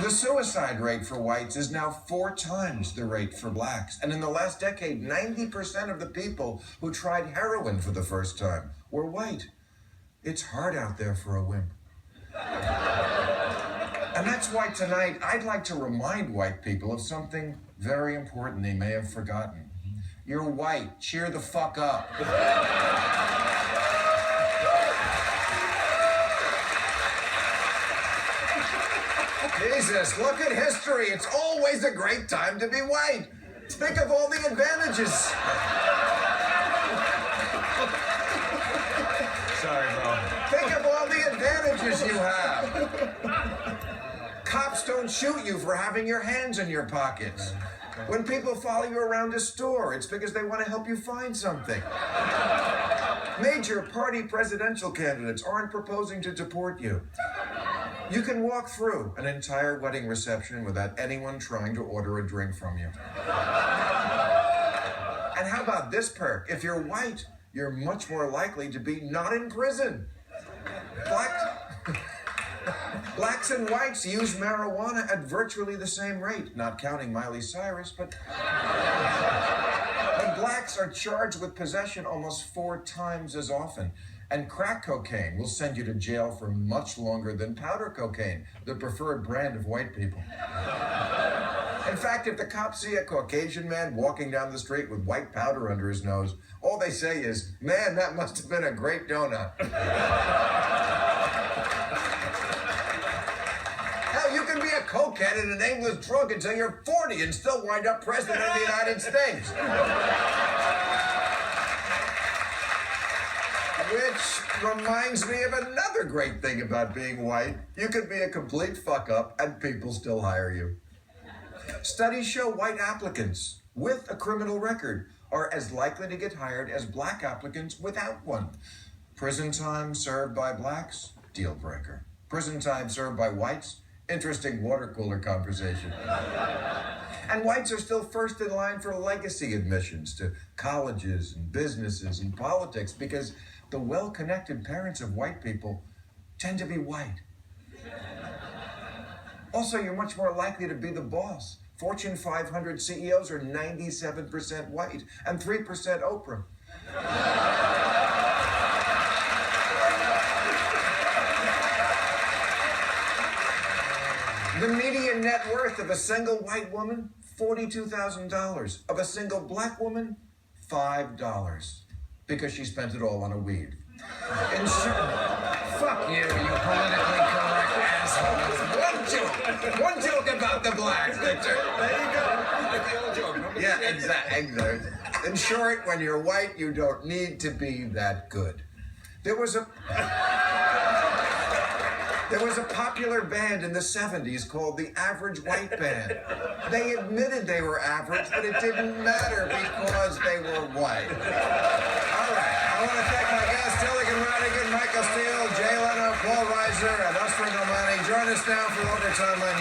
The suicide rate for whites is now 4 times the rate for blacks. And in the last decade, 90% of the people who tried heroin for the first time were white. It's hard out there for a wimp. And that's why tonight I'd like to remind white people of something very important they may have forgotten. You're white. Cheer the fuck up. Jesus, look at history. It's always a great time to be white. Think of all the advantages. Sorry, bro. Think of all the advantages you have. Cops don't shoot you for having your hands in your pockets. When people follow you around a store, it's because they want to help you find something. Major party presidential candidates aren't proposing to deport you. You can walk through an entire wedding reception without anyone trying to order a drink from you. And how about this perk? If you're white, you're much more likely to be not in prison. Blacks and whites use marijuana at virtually the same rate, not counting Miley Cyrus, but blacks are charged with possession almost 4 times as often. And crack cocaine will send you to jail for much longer than powder cocaine, the preferred brand of white people. In fact, if the cops see a Caucasian man walking down the street with white powder under his nose, all they say is, "Man, that must have been a great donut." Hell, you can be a cokehead and an aimless drunk until you're 40 and still wind up president of the United States. Which reminds me of another great thing about being white. You could be a complete fuck-up and people still hire you. Studies show white applicants with a criminal record are as likely to get hired as black applicants without one. Prison time served by blacks, deal breaker. Prison time served by whites, interesting water cooler conversation. And whites are still first in line for legacy admissions to colleges and businesses and politics because the well-connected parents of white people tend to be white. Also, you're much more likely to be the boss. Fortune 500 CEOs are 97% white and 3% Oprah. The median net worth of a single white woman, $42,000. Of a single black woman, $5. Because she spent it all on a weed. Fuck you, you politically correct assholes. One joke about the blacks, Victor. There you go. The old joke. Yeah, exactly. In short, when you're white, you don't need to be that good. There was a popular band in the 70s called the Average White Band. They admitted they were average, but it didn't matter because they were white. All right, I want to thank my guests, Tilligan Radigan, Michael Steele, Jay Leno, Paul Reiser, and Usman Omani. Join us now for Overtime on